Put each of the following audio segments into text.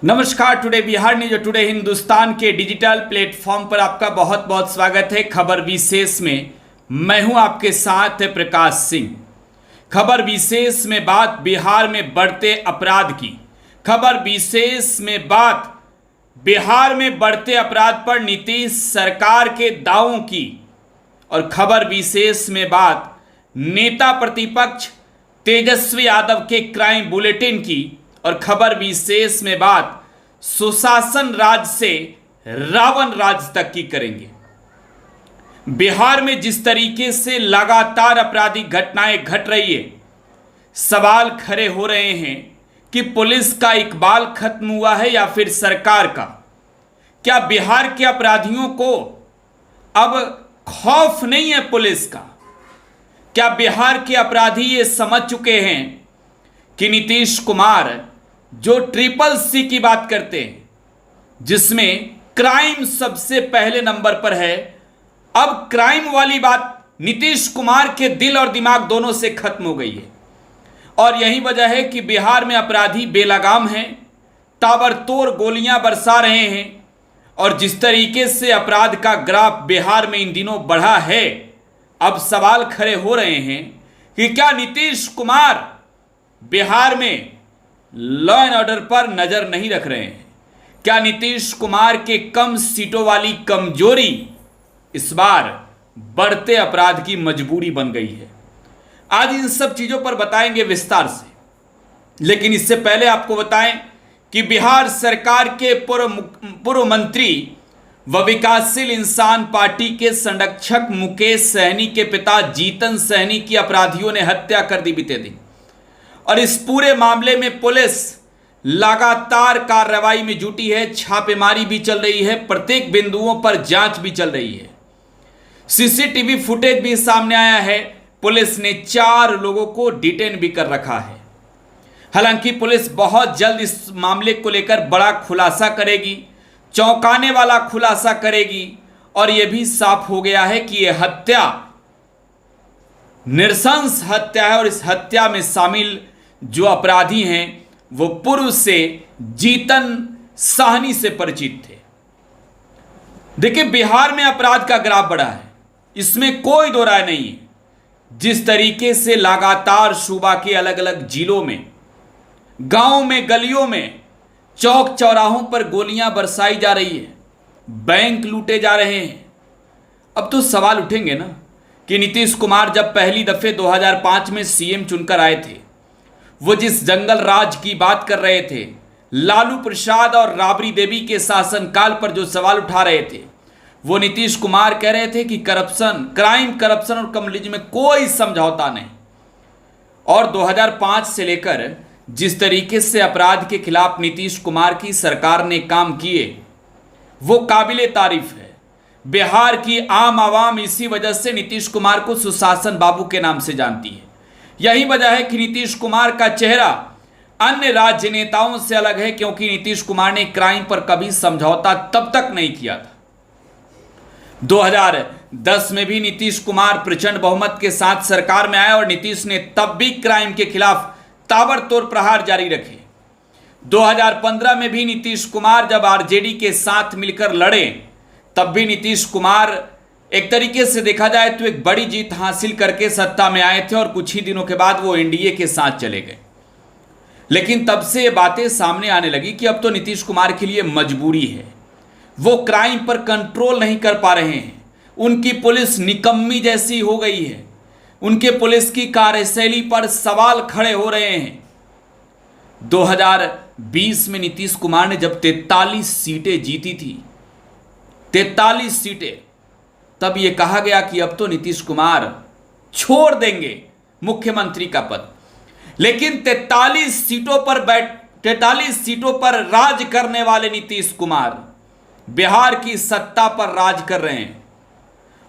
नमस्कार। Today Bihar news, today Hindustan के digital platform पर आपका बहुत बहुत स्वागत है। खबर विशेष में मैं हूं आपके साथ प्रकाश सिंह। खबर विशेष में बात बिहार में बढ़ते अपराध की। खबर विशेष में बात बिहार में बढ़ते अपराध पर नीतीश सरकार के दावों की। और खबर विशेष में बात नेता प्रतिपक्ष तेजस्वी यादव के क्राइम बुलेटिन की। और खबर विशेष में बात सुशासन राज से रावण राज तक की करेंगे। बिहार में जिस तरीके से लगातार आपराधिक घटनाएं घट रही है, सवाल खड़े हो रहे हैं कि पुलिस का इकबाल खत्म हुआ है या फिर सरकार का। क्या बिहार के अपराधियों को अब खौफ नहीं है पुलिस का? क्या बिहार के अपराधी ये समझ चुके हैं कि नीतीश कुमार जो CCC की बात करते हैं, जिसमें क्राइम सबसे पहले नंबर पर है, अब क्राइम वाली बात नीतीश कुमार के दिल और दिमाग दोनों से खत्म हो गई है। और यही वजह है कि बिहार में अपराधी बेलगाम हैं, ताबड़तोड़ गोलियां बरसा रहे हैं। और जिस तरीके से अपराध का ग्राफ बिहार में इन दिनों बढ़ा है, अब सवाल खड़े हो रहे हैं कि क्या नीतीश कुमार बिहार में लॉ एंड ऑर्डर पर नजर नहीं रख रहे हैं? क्या नीतीश कुमार के कम सीटों वाली कमजोरी इस बार बढ़ते अपराध की मजबूरी बन गई है? आज इन सब चीजों पर बताएंगे विस्तार से। लेकिन इससे पहले आपको बताएं कि बिहार सरकार के पूर्व मंत्री व विकासशील इंसान पार्टी के संरक्षक मुकेश सहनी के पिता जीतन सहनी की अपराधियों ने हत्या कर दी बीते दिन। और इस पूरे मामले में पुलिस लगातार कार्रवाई में जुटी है। छापेमारी भी चल रही है, प्रत्येक बिंदुओं पर जांच भी चल रही है। CCTV फुटेज भी सामने आया है। पुलिस ने 4 लोगों को डिटेन भी कर रखा है। हालांकि पुलिस बहुत जल्द इस मामले को लेकर बड़ा खुलासा करेगी, चौंकाने वाला खुलासा करेगी। और यह भी साफ हो गया है कि यह हत्या नृशंस हत्या है। और इस हत्या में शामिल जो अपराधी हैं वो पूर्व से जीतन सहनी से परिचित थे। देखिए, बिहार में अपराध का ग्राफ बढ़ा है, इसमें कोई दो राय नहीं है। जिस तरीके से लगातार सूबा के अलग अलग जिलों में, गांव में, गलियों में, चौक चौराहों पर गोलियां बरसाई जा रही है, बैंक लूटे जा रहे हैं। अब तो सवाल उठेंगे ना कि नीतीश कुमार जब पहली दफे 2005 में CM चुनकर आए थे, वो जिस जंगल राज की बात कर रहे थे, लालू प्रसाद और राबड़ी देवी के शासनकाल पर जो सवाल उठा रहे थे, वो नीतीश कुमार कह रहे थे कि क्राइम, करप्शन और कम्युनिज्म में कोई समझौता नहीं। और 2005 से लेकर जिस तरीके से अपराध के खिलाफ नीतीश कुमार की सरकार ने काम किए, वो काबिले तारीफ है। बिहार की आम आवाम इसी वजह से नीतीश कुमार को सुशासन बाबू के नाम से जानती है। यही वजह है कि नीतीश कुमार का चेहरा अन्य राज्य नेताओं से अलग है, क्योंकि नीतीश कुमार ने क्राइम पर कभी समझौता तब तक नहीं किया था। 2010 में भी नीतीश कुमार प्रचंड बहुमत के साथ सरकार में आए और नीतीश ने तब भी क्राइम के खिलाफ ताबड़तोड़ प्रहार जारी रखे। 2015 में भी नीतीश कुमार जब RJD के साथ मिलकर लड़े, तब भी नीतीश कुमार एक तरीके से देखा जाए तो एक बड़ी जीत हासिल करके सत्ता में आए थे। और कुछ ही दिनों के बाद वो NDA के साथ चले गए। लेकिन तब से ये बातें सामने आने लगी कि अब तो नीतीश कुमार के लिए मजबूरी है, वो क्राइम पर कंट्रोल नहीं कर पा रहे हैं। उनकी पुलिस निकम्मी जैसी हो गई है, उनके पुलिस की कार्यशैली पर सवाल खड़े हो रहे हैं। 2020 में नीतीश कुमार ने जब 43 सीटें जीती थी, 43 सीटें, तब यह कहा गया कि अब तो नीतीश कुमार छोड़ देंगे मुख्यमंत्री का पद। लेकिन 43 सीटों पर राज करने वाले नीतीश कुमार बिहार की सत्ता पर राज कर रहे हैं।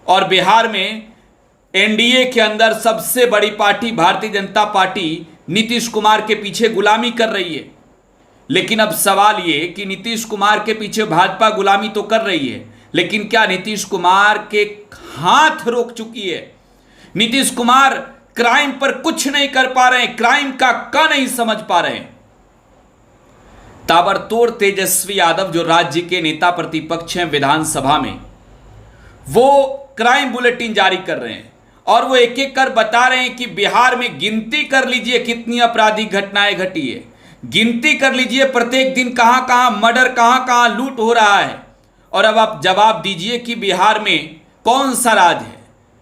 और बिहार में NDA के अंदर सबसे बड़ी पार्टी भारतीय जनता पार्टी नीतीश कुमार के पीछे गुलामी कर रही है। लेकिन अब सवाल ये कि नीतीश कुमार के पीछे भाजपा गुलामी तो कर रही है, लेकिन क्या नीतीश कुमार के हाथ रोक चुकी है? नीतीश कुमार क्राइम पर कुछ नहीं कर पा रहे हैं, क्राइम का क नहीं समझ पा रहे हैं। ताबड़तोड़ तेजस्वी यादव जो राज्य के नेता प्रतिपक्ष हैं विधानसभा में, वो क्राइम बुलेटिन जारी कर रहे हैं और वो एक एक कर बता रहे हैं कि बिहार में गिनती कर लीजिए कितनी आपराधिक घटनाएं घटी है, गिनती कर लीजिए प्रत्येक दिन कहां कहां मर्डर, कहां कहां लूट हो रहा है। और अब आप जवाब दीजिए कि बिहार में कौन सा राज है।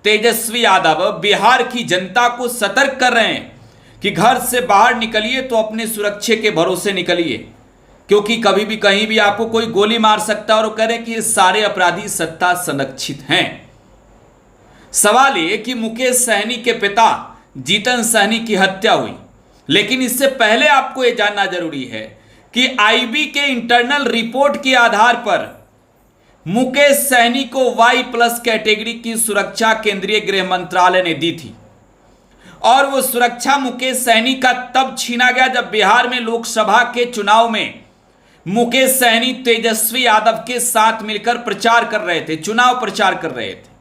तेजस्वी यादव बिहार की जनता को सतर्क कर रहे हैं कि घर से बाहर निकलिए तो अपने सुरक्षा के भरोसे निकलिए, क्योंकि कभी भी कहीं भी आपको कोई गोली मार सकता है। और वो कह रहे हैं कि ये सारे अपराधी सत्ता संरक्षित हैं। सवाल ये कि मुकेश सहनी के पिता जीतन सहनी की हत्या हुई, लेकिन इससे पहले आपको यह जानना जरूरी है कि आईबी के इंटरनल रिपोर्ट के आधार पर मुकेश सहनी को Y+ कैटेगरी की सुरक्षा केंद्रीय गृह मंत्रालय ने दी थी। और वो सुरक्षा मुकेश सहनी का तब छीना गया जब बिहार में लोकसभा के चुनाव में मुकेश सहनी तेजस्वी यादव के साथ मिलकर प्रचार कर रहे थे, चुनाव प्रचार कर रहे थे।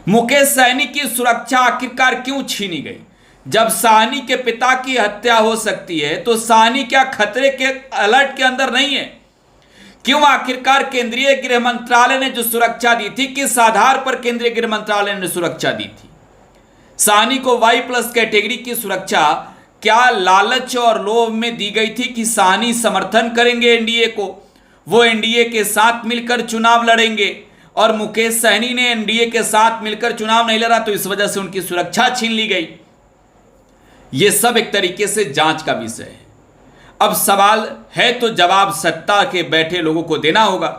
मुकेश सहनी की सुरक्षा आखिरकार क्यों छीनी गई? जब सहनी के पिता की हत्या हो सकती है तो सहनी क्या खतरे के अलर्ट के अंदर नहीं है? क्यों आखिरकार केंद्रीय गृह मंत्रालय ने जो सुरक्षा दी थी, किस आधार पर केंद्रीय गृह मंत्रालय ने सुरक्षा दी थी? सहनी को Y+ कैटेगरी की सुरक्षा क्या लालच और लोभ में दी गई थी कि सहनी समर्थन करेंगे एनडीए को, वो एनडीए के साथ मिलकर चुनाव लड़ेंगे, और मुकेश सहनी ने एनडीए के साथ मिलकर चुनाव नहीं लड़ा तो इस वजह से उनकी सुरक्षा छीन ली गई? ये सब एक तरीके से जांच का विषय है। अब सवाल है तो जवाब सत्ता के बैठे लोगों को देना होगा।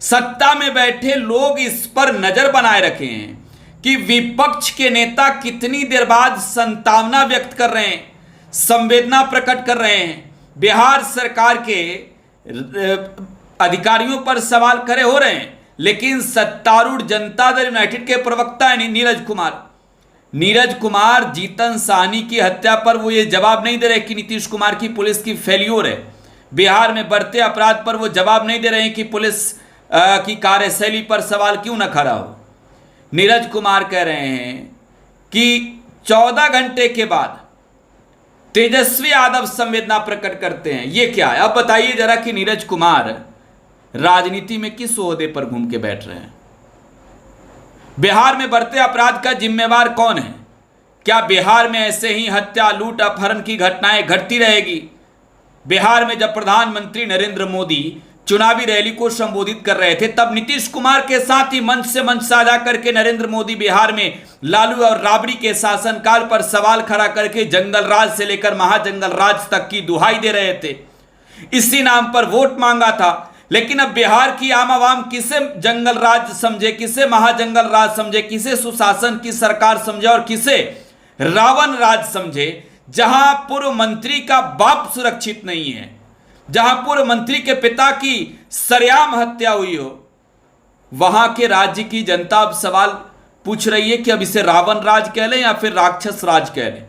सत्ता में बैठे लोग इस पर नजर बनाए रखे हैं कि विपक्ष के नेता कितनी देर बाद संतावना व्यक्त कर रहे हैं, संवेदना प्रकट कर रहे हैं, बिहार सरकार के अधिकारियों पर सवाल खड़े हो रहे हैं। लेकिन सत्तारूढ़ जनता दल यूनाइटेड के प्रवक्ता हैं नीरज कुमार जीतन सहनी की हत्या पर वो ये जवाब नहीं दे रहे कि नीतीश कुमार की पुलिस की फेल्योर है। बिहार में बढ़ते अपराध पर वो जवाब नहीं दे रहे हैं कि पुलिस की कार्यशैली पर सवाल क्यों न खड़ा हो। नीरज कुमार कह रहे हैं कि 14 घंटे के बाद तेजस्वी यादव संवेदना प्रकट करते हैं। ये क्या है? अब बताइए जरा कि नीरज कुमार राजनीति में किस ओहदे पर घूम के बैठ रहे हैं? बिहार में बढ़ते अपराध का जिम्मेवार कौन है? क्या बिहार में ऐसे ही हत्या, लूट, अपहरण की घटनाएं घटती रहेगी? बिहार में जब प्रधानमंत्री नरेंद्र मोदी चुनावी रैली को संबोधित कर रहे थे, तब नीतीश कुमार के साथ ही मंच से मंच साझा करके नरेंद्र मोदी बिहार में लालू और राबड़ी के शासनकाल पर सवाल खड़ा करके जंगल राज से लेकर महाजंगल राज तक की दुहाई दे रहे थे। इसी नाम पर वोट मांगा था। लेकिन अब बिहार की आम आवाम किसे जंगल राज समझे, किसे महाजंगल राज समझे, किसे सुशासन की सरकार समझे और किसे रावण राज समझे? जहां पूर्व मंत्री का बाप सुरक्षित नहीं है, जहां पूर्व मंत्री के पिता की सरेआम हत्या हुई हो, वहां के राज्य की जनता अब सवाल पूछ रही है कि अब इसे रावण राज कह लें या फिर राक्षस राज कह लें।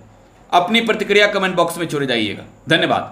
अपनी प्रतिक्रिया कमेंट बॉक्स में छोड़ जाइएगा। धन्यवाद।